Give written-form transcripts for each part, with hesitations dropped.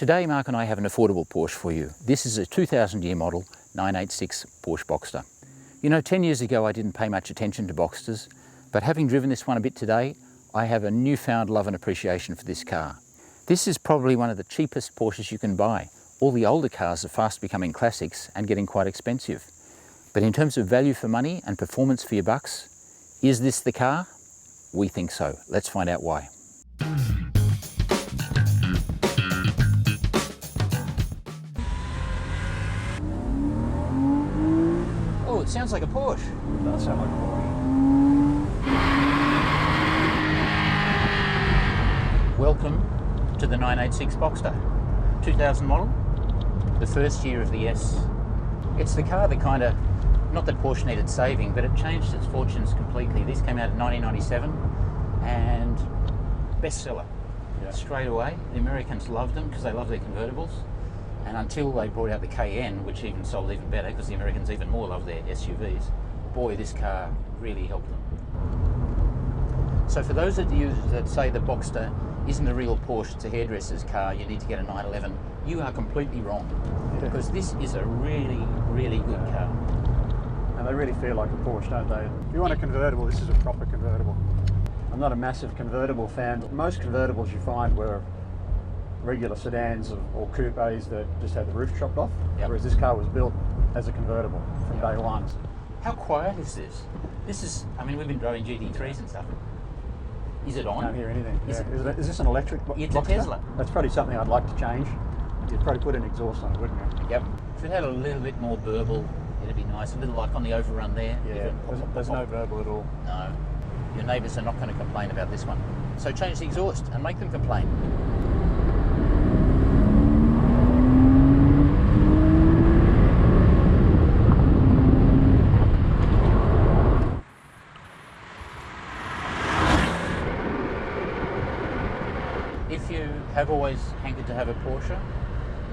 Today Mark and I have an affordable Porsche for you. This is a 2000 year model 986 Porsche Boxster. You know, 10 years ago I didn't pay much attention to Boxsters, but having driven this one a bit today, I have a newfound love and appreciation for this car. This is probably one of the cheapest Porsches you can buy. All the older cars are fast becoming classics and getting quite expensive. But in terms of value for money and performance for your bucks, is this the car? We think so. Let's find out why. Oh, it sounds like a Porsche. It does sound like a Porsche. Welcome to the 986 Boxster. 2000 model, the first year of the S. It's the car that kind of, not that Porsche needed saving, but it changed its fortunes completely. This came out in 1997 and bestseller. Yeah. Straight away. The Americans loved them because they love their convertibles. And until they brought out the Cayenne, which even sold even better because the Americans even more love their SUVs, boy, this car really helped them. So for those of you that say the Boxster isn't a real Porsche, it's a hairdresser's car, you need to get a 911, you are completely wrong. Yeah. Because this is a really, really good car. And they really feel like a Porsche, don't they? If you want a convertible, this is a proper convertible. I'm not a massive convertible fan. Most convertibles you find were regular sedans or coupes that just had the roof chopped off, Yep. whereas this car was built as a convertible from day one. How quiet is this? This is, I mean, we've been driving GT3s and stuff. Is it on? Can't hear anything. Is Yeah. Is this an electric It's a Boxster? Tesla. That's probably something I'd like to change. You'd probably put an exhaust on it, wouldn't you? Yep. If it had a little bit more burble, it'd be nice. A little like on the overrun there. Yeah, there's no verbal at all. No. Your neighbours are not going to complain about this one. So change the exhaust and make them complain. If you have always hankered to have a Porsche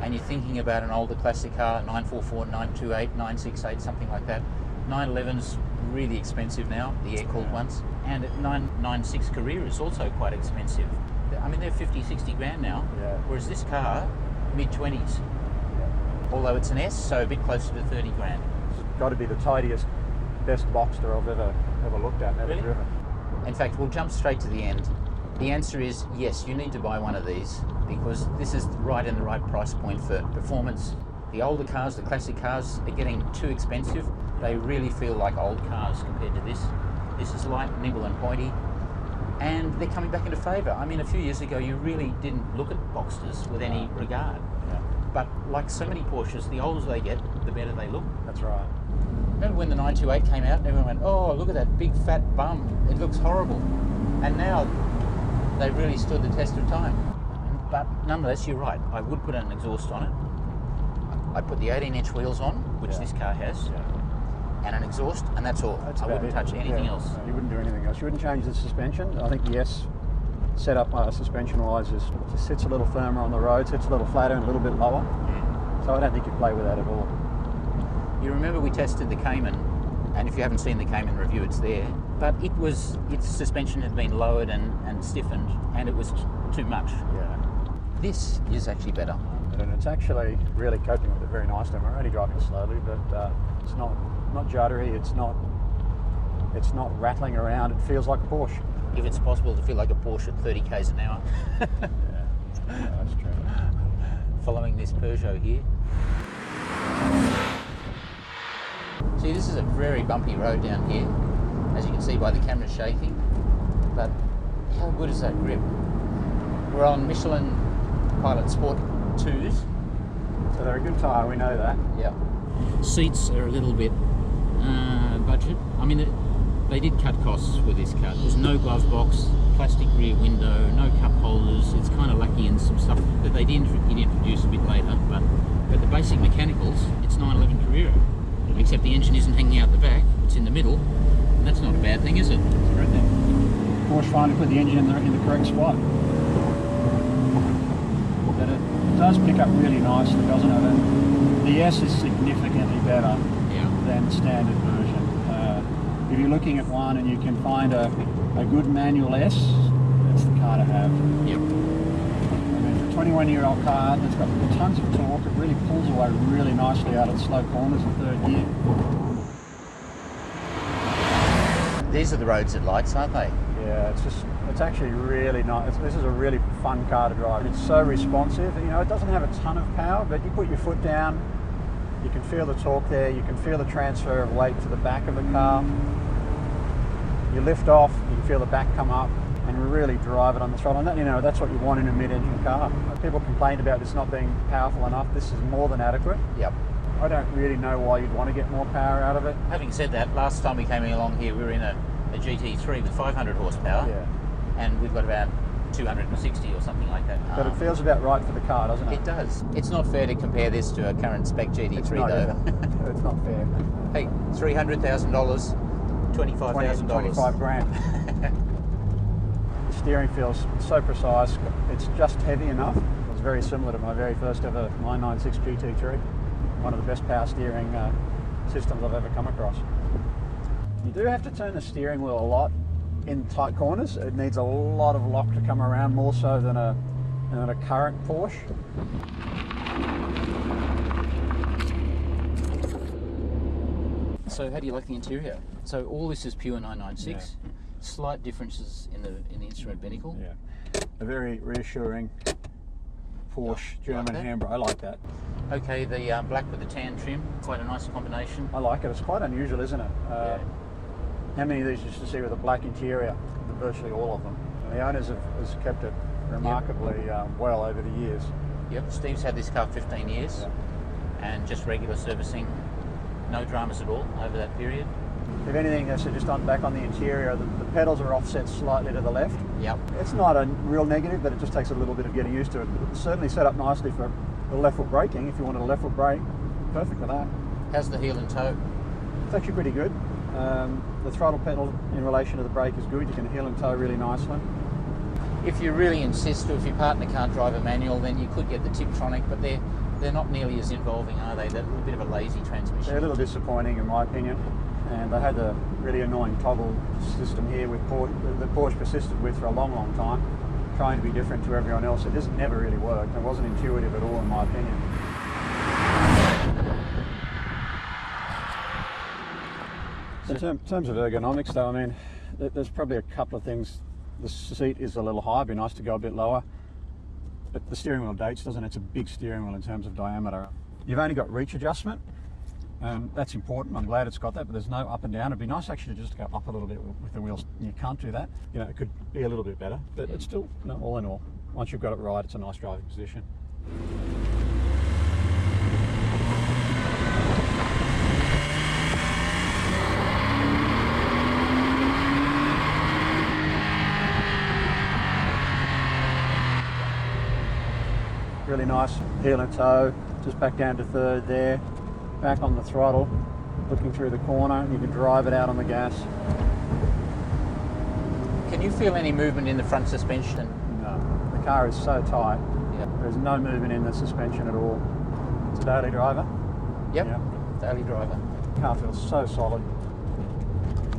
and you're thinking about an older classic car, 944, 928, 968, something like that, 911's really expensive now, the air-cooled ones, and at 996 Carrera is also quite expensive. I mean, they're 50, 60 grand now, Yeah. whereas this car, mid-20s. Although it's an S, so a bit closer to 30 grand. It's got to be the tidiest, best Boxster I've ever looked at and ever Really? driven. In fact, we'll jump straight to the end. The answer is yes, you need to buy one of these because this is right in the right price point for performance. The older cars, the classic cars, are getting too expensive. They really feel like old cars compared to this. This is light, nimble and pointy, and they're coming back into favour. I mean, a few years ago you really didn't look at Boxsters with any regard. Yeah, But like so many Porsches, the older they get, the better they look. that's right. Remember when the 928 came out and everyone went, oh, look at that big fat bum, it looks horrible. And now they really stood the test of time. But nonetheless, you're right, I would put an exhaust on it. I'd put the 18-inch wheels on, which Yeah. this car has, Yeah. and an exhaust, and that's all. That's I about wouldn't it. touch anything Yeah. else. No, you wouldn't do anything else. You wouldn't change the suspension. I think the S setup suspension-wise just sits a little firmer on the road, sits a little flatter and a little bit lower. So I don't think you play with that at all. You remember we tested the Cayman, and if you haven't seen the Cayman review, it's there. But its suspension had been lowered and stiffened, and it was too much. Yeah. This is actually better. And it's actually really coping with it very nicely. We're only driving slowly, but it's not juddery. It's not rattling around. It feels like a Porsche. If it's possible to feel like a Porsche at 30 k's an hour. Yeah, that's true. Following this Peugeot here. See, this is a very bumpy road down here, as you can see by the camera shaking. But how good is that grip? We're on Michelin Pilot Sport 2s. So they're a good tyre, we know that. Yeah. Seats are a little bit budget. I mean, they did cut costs with this car. There's no glove box, plastic rear window, no cup holders. It's kind of lucky in some stuff that they did introduce a bit later. But the basic mechanicals, it's 911 Carrera. Except the engine isn't hanging out the back, it's in the middle. And that's not a bad thing, is it? It's a great thing. Porsche finally put the engine in the correct spot. But it does pick up really nicely, doesn't it? And the S is significantly better than the standard version. If you're looking at one and you can find a good manual S, that's the car to have. Yep. I mean, for 21-year-old car that's got tons of torque. It really pulls away really nicely out of slow corners in third gear. These are the roads it likes, aren't they? Yeah, it's actually really nice. This is a really fun car to drive. It's so responsive. You know, it doesn't have a ton of power, but you put your foot down, you can feel the torque there, you can feel the transfer of weight to the back of the car. You lift off, you can feel the back come up, and really drive it on the throttle. And that, you know, that's what you want in a mid-engine car. People complained about this not being powerful enough. This is more than adequate. Yep. I don't really know why you'd want to get more power out of it. Having said that, last time we came along here, we were in a GT3 with 500 horsepower, Yeah. and we've got about 260 or something like that. But it feels about right for the car, doesn't it? It does. It's not fair to compare this to a current spec GT3 It's not, though. it's not fair. Hey, $300,000, $25,000. 25 grand. The steering feels so precise. It's just heavy enough. It was very similar to my very first ever 996 GT3. One of the best power steering systems I've ever come across. You do have to turn the steering wheel a lot in tight corners. It needs a lot of lock to come around, more so than a current Porsche. So how do you like the interior? So all this is pure 996. Yeah. Slight differences in the instrument binnacle. Yeah, a very reassuring Porsche German that? handbrake. I like that. Okay, the black with the tan trim, quite a nice combination. I like it. It's quite unusual, isn't it? Yeah. How many of these used to see with a black interior? Virtually all of them. And the owners have kept it remarkably well over the years. Yep, Steve's had this car 15 years, Yeah. and just regular servicing, no dramas at all over that period. If anything, so just back on the interior, the pedals are offset slightly to the left. Yep. It's not a real negative, but it just takes a little bit of getting used to it. It's certainly set up nicely for the left foot braking. If you wanted a left foot brake, perfect for that. How's the heel and toe? It's actually pretty good. The throttle pedal in relation to the brake is good. You can heel and toe really nicely. If you really insist, or if your partner can't drive a manual, then you could get the Tiptronic, but they're not nearly as involving, are they? They're a little bit of a lazy transmission. They're a little disappointing in my opinion. And they had the really annoying toggle system here with the Porsche persisted with for a long, long time, trying to be different to everyone else. It just never really worked. It wasn't intuitive at all in my opinion. In terms of ergonomics though, I mean, there's probably a couple of things. The seat is a little high, it'd be nice to go a bit lower. But the steering wheel dates, doesn't it? It's a big steering wheel in terms of diameter. You've only got reach adjustment. That's important. I'm glad it's got that, but there's no up and down. It'd be nice actually to just go up a little bit with the wheels. You can't do that. You know, it could be a little bit better, but it's still, you know, all in all, once you've got it right, it's a nice driving position. Really nice heel and toe, just back down to third there. Back on the throttle, looking through the corner, you can drive it out on the gas. Can you feel any movement in the front suspension? No, the car is so tight. Yep. There's no movement in the suspension at all. It's a daily driver. Yep. Yeah. Daily driver. The car feels so solid.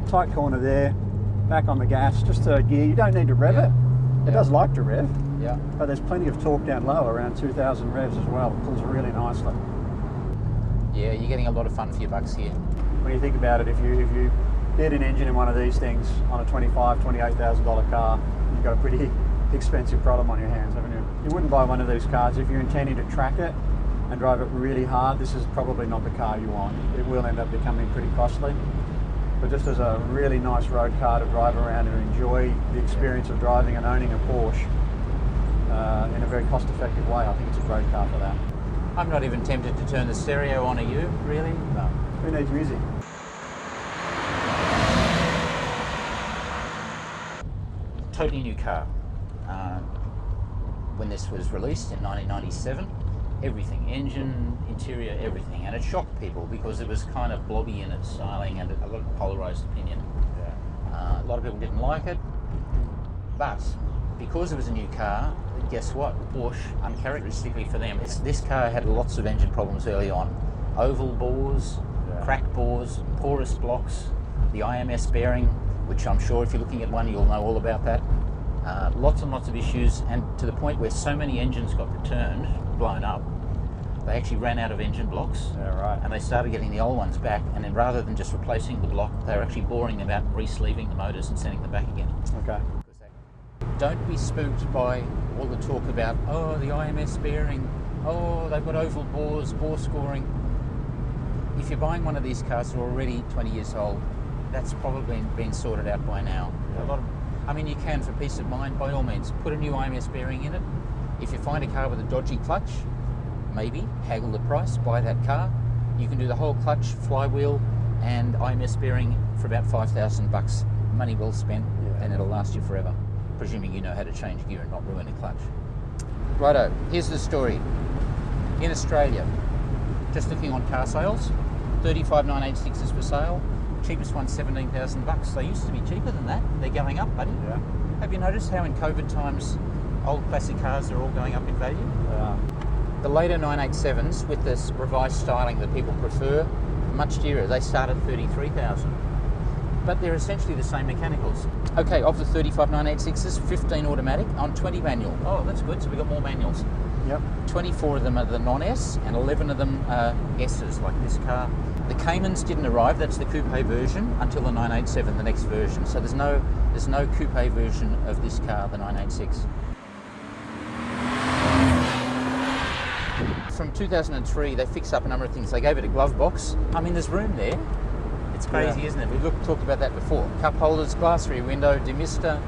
Tight corner there, back on the gas, just third gear. You don't need to rev it. It does like to rev, Yeah. but there's plenty of torque down low, around 2,000 revs as well. It pulls really nicely. Yeah, you're getting a lot of fun for your bucks here. When you think about it, if you did an engine in one of these things on a $25,000, $28,000 car, you've got a pretty expensive problem on your hands, haven't you? You wouldn't buy one of these cars if you're intending to track it and drive it really hard. This is probably not the car you want. It will end up becoming pretty costly. But just as a really nice road car to drive around and enjoy the experience of driving and owning a Porsche in a very cost-effective way, I think it's a great car for that. I'm not even tempted to turn the stereo on, are you, really? No. Who needs music? Totally new car. When this was released in 1997, everything, engine, interior, everything. And it shocked people because it was kind of blobby in its styling and a lot of polarized opinion. Yeah. A lot of people didn't like it, but because it was a new car, guess what? Porsche, uncharacteristically for them, this car had lots of engine problems early on. Oval bores, cracked bores, porous blocks, the IMS bearing, which I'm sure if you're looking at one, you'll know all about that. Lots and lots of issues, and to the point where so many engines got returned, blown up, they actually ran out of engine blocks. Yeah, right. And they started getting the old ones back, and then rather than just replacing the block, they were actually boring them out, re-sleeving the motors and sending them back again. Okay. Don't be spooked by all the talk about, oh, the IMS bearing, oh, they've got oval bores, bore scoring. If you're buying one of these cars that are already 20 years old, that's probably been sorted out by now. Yeah. I mean, you can, for peace of mind, by all means, put a new IMS bearing in it. If you find a car with a dodgy clutch, maybe haggle the price, buy that car. You can do the whole clutch, flywheel, and IMS bearing for about $5,000. Money well spent, and it'll last you forever, presuming you know how to change gear and not ruin a clutch. Righto, here's the story. In Australia, just looking on car sales, 35,986 for sale. Cheapest one, $17,000. They used to be cheaper than that. They're going up, buddy. Yeah. Have you noticed how in COVID times, old classic cars are all going up in value? Yeah. The later 987s with this revised styling that people prefer, much dearer. They start at $33,000. But they're essentially the same mechanicals. Okay, of the 35,986s, 15 automatic on 20 manual. Oh, that's good. So we've got more manuals. Yep. 24 of them are the non-S and 11 of them are S's, like this car. The Caymans didn't arrive, that's the coupe version, until the 987, the next version. So there's no coupe version of this car, the 986. From 2003, they fixed up a number of things. They gave it a glove box. I mean, there's room there. It's crazy, isn't it? We talked about that before. Cup holders, glass rear window, demister,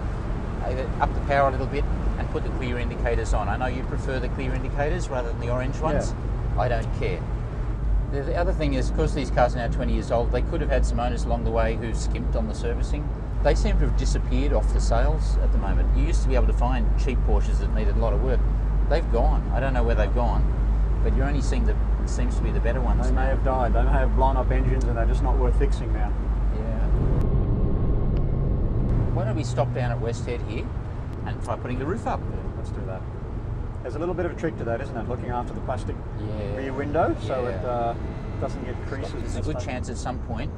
up the power a little bit, and put the clear indicators on. I know you prefer the clear indicators rather than the orange ones. Yeah. I don't care. The other thing is, because these cars are now 20 years old, they could have had some owners along the way who skimped on the servicing. They seem to have disappeared off the sales at the moment. You used to be able to find cheap Porsches that needed a lot of work. They've gone. I don't know where they've gone, but you're only seeing it seems to be the better ones. They may have died. They may have blown up engines and they're just not worth fixing now. Yeah. Why don't we stop down at West Head here and try putting the roof up? Yeah, let's do that. There's a little bit of a trick to that, isn't it? Looking after the plastic rear window so it doesn't get creases. There's a good chance at some point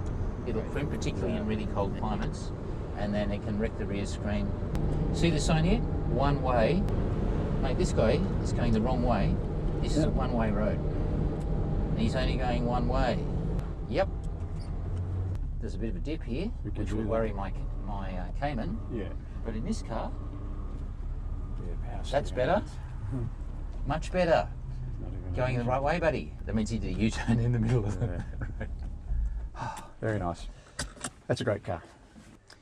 it'll crimp, particularly in really cold climates, and then it can wreck the rear screen. See the sign here? One way. Mate, this guy is going the wrong way. This is a one-way road. And he's only going one way. Yep. There's a bit of a dip here, which will worry my Cayman. Yeah. But in this car, that's better. Much better. Going the right way, buddy. That means he did a U-turn in the middle of the road. Very nice. That's a great car.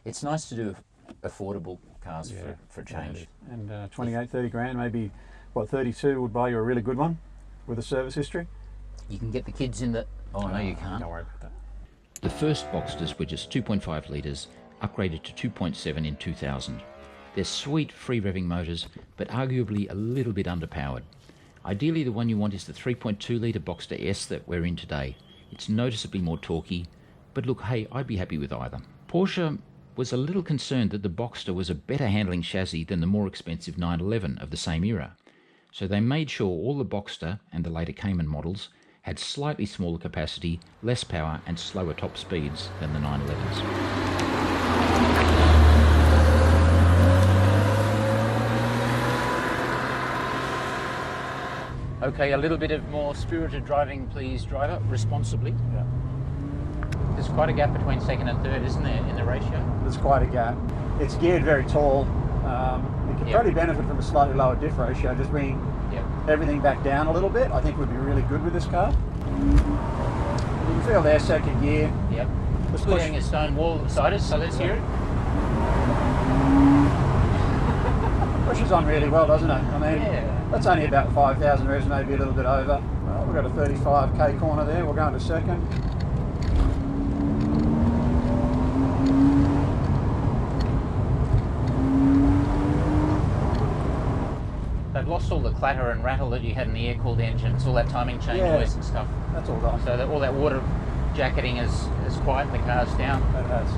It's nice to do affordable cars for a change. And 28, 30 grand, maybe, 32 would buy you a really good one with a service history. You can get the kids in the... Oh, no, you can't. Don't worry about that. The first Boxsters were just 2.5 litres, upgraded to 2.7 in 2000. They're sweet, free revving motors, but arguably a little bit underpowered. Ideally, the one you want is the 3.2 litre Boxster S that we're in today. It's noticeably more torquey, but look, hey, I'd be happy with either. Porsche was a little concerned that the Boxster was a better handling chassis than the more expensive 911 of the same era. So they made sure all the Boxster and the later Cayman models had slightly smaller capacity, less power and slower top speeds than the 911s. Okay, a little bit of more spirited driving, please, driver, responsibly. Yeah. There's quite a gap between second and third, isn't there, in the ratio? There's quite a gap. It's geared very tall. You could probably benefit from a slightly lower diff ratio, just bringing everything back down a little bit. I think would be really good with this car. You can feel their second gear. Yep. It's pushing a stone wall beside us, so let's hear it. Pushes on really well, doesn't it? I mean, that's only about 5,000 revs, maybe a little bit over. Well, we've got a 35k corner there. We'll go into second. They've lost all the clatter and rattle that you had in the air-cooled engines, all that timing chain noise and stuff. That's all gone. So that all that water jacketing has quietened the cars down. It has.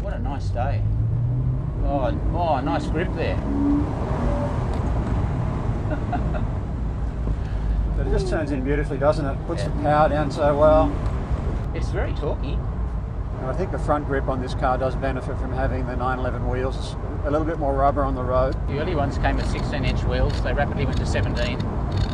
What a nice day. Oh, nice grip there. But it just turns in beautifully, doesn't it? Puts the power down so well. It's very torquey. And I think the front grip on this car does benefit from having the 911 wheels a little bit more rubber on the road. The early ones came with 16-inch wheels. They rapidly went to 17.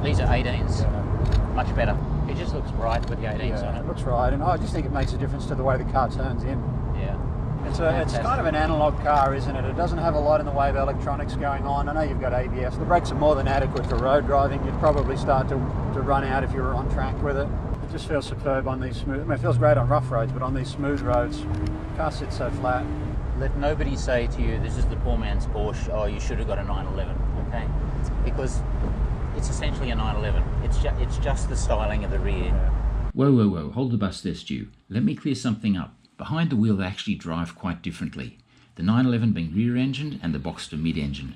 These are 18s. Yeah. Much better. It just looks right with the 18s on Yeah, it. it looks right, and I just think it makes a difference to the way the car turns in. Yeah. It's kind of an analog car, isn't it? It doesn't have a lot in the way of electronics going on. I know you've got ABS. The brakes are more than adequate for road driving. You'd probably start to run out if you were on track with it. It just feels superb on these smooth... I mean, it feels great on rough roads, but on these smooth roads, the car sits so flat. Let nobody say to you, this is the poor man's Porsche, oh, you should have got a 911, okay? Because it's essentially a 911. It's just the styling of the rear. Yeah. Whoa, hold the bus there, Stu. Let me clear something up. Behind the wheel they actually drive quite differently. The 911 being rear-engined and the Boxster mid-engined.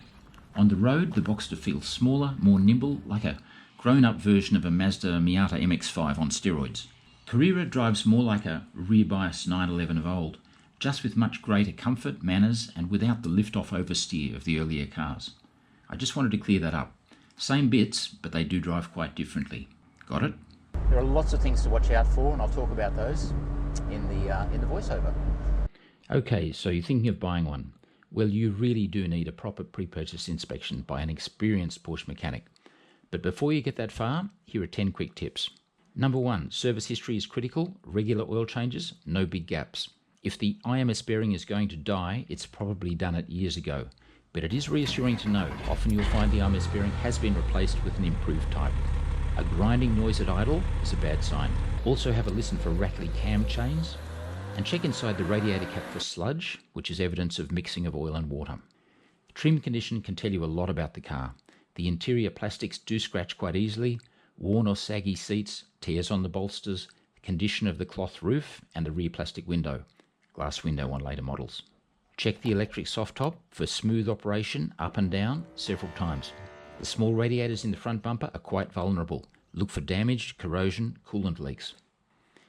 On the road, the Boxster feels smaller, more nimble, like a grown-up version of a Mazda Miata MX-5 on steroids. Carrera drives more like a rear-biased 911 of old, just with much greater comfort, manners, and without the lift-off oversteer of the earlier cars. I just wanted to clear that up. Same bits, but they do drive quite differently. Got it? There are lots of things to watch out for, and I'll talk about those in the voiceover. Okay, so you're thinking of buying one. Well, you really do need a proper pre-purchase inspection by an experienced Porsche mechanic. But before you get that far, here are 10 quick tips. Number 1, service history is critical. Regular oil changes, no big gaps. If the IMS bearing is going to die, it's probably done it years ago. But it is reassuring to know, often you'll find the IMS bearing has been replaced with an improved type. A grinding noise at idle is a bad sign. Also have a listen for rattly cam chains, and check inside the radiator cap for sludge, which is evidence of mixing of oil and water. Trim condition can tell you a lot about the car. The interior plastics do scratch quite easily, worn or saggy seats, tears on the bolsters, condition of the cloth roof and the rear plastic window, glass window on later models. Check the electric soft top for smooth operation up and down several times. The small radiators in the front bumper are quite vulnerable. Look for damage, corrosion, coolant leaks.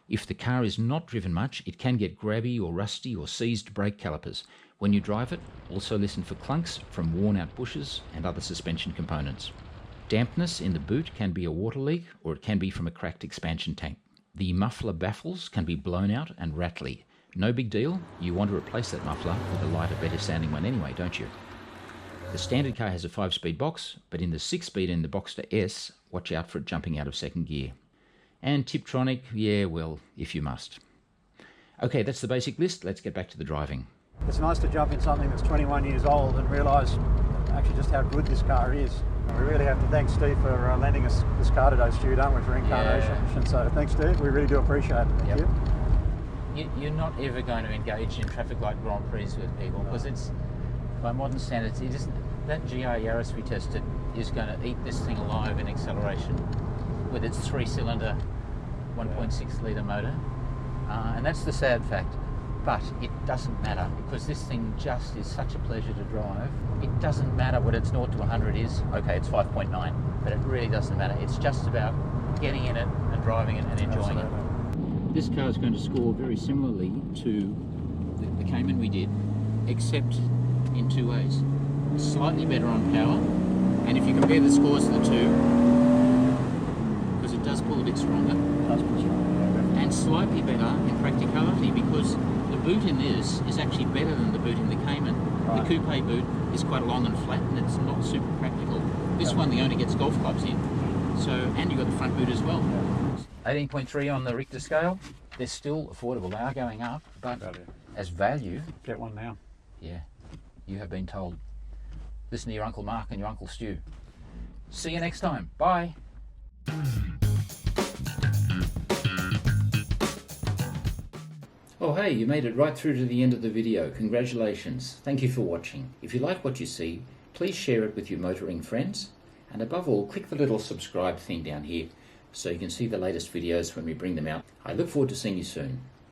If the car is not driven much, it can get grabby or rusty or seized brake calipers. When you drive it, also listen for clunks from worn-out bushes and other suspension components. Dampness in the boot can be a water leak or it can be from a cracked expansion tank. The muffler baffles can be blown out and rattly. No big deal, you want to replace that muffler with a lighter, better sounding one anyway, don't you? The standard car has a 5-speed box, but in the 6-speed in the Boxster S, watch out for it jumping out of second gear. And Tiptronic, yeah, well, if you must. Okay, that's the basic list. Let's get back to the driving. It's nice to jump in something that's 21 years old and realise actually just how good this car is. And we really have to thank Steve for lending us this car today, Stu, don't we, for inCARnation. Yeah. So thanks, Steve. We really do appreciate it. Thank you. You're not ever going to engage in traffic light Grand Prix with people because it's, by modern standards, it isn't. That GR Yaris we tested is going to eat this thing alive in acceleration with its 3-cylinder 1.6 litre motor, and that's the sad fact. But it doesn't matter because this thing just is such a pleasure to drive. It doesn't matter what its 0 to 100 is. Okay, it's 5.9, but it really doesn't matter. It's just about getting in it and driving it and enjoying it. This car is going to score very similarly to the Cayman we did, except in 2 ways. Slightly better on power, and if you compare the scores of the two, because it does pull a bit stronger, and slightly better in practicality because the boot in this is actually better than the boot in the Cayman. Right. The coupe boot is quite long and flat and it's not super practical. This one the owner gets golf clubs in, so, and you've got the front boot as well. 18.3 on the Richter scale. They're still affordable. They are going up, but as value... Get one now. Yeah, you have been told. Listen to your Uncle Mark and your Uncle Stu. See you next time. Bye. Oh hey, you made it right through to the end of the video. Congratulations. Thank you for watching. If you like what you see, please share it with your motoring friends. And above all, click the little subscribe thing down here so you can see the latest videos when we bring them out. I look forward to seeing you soon.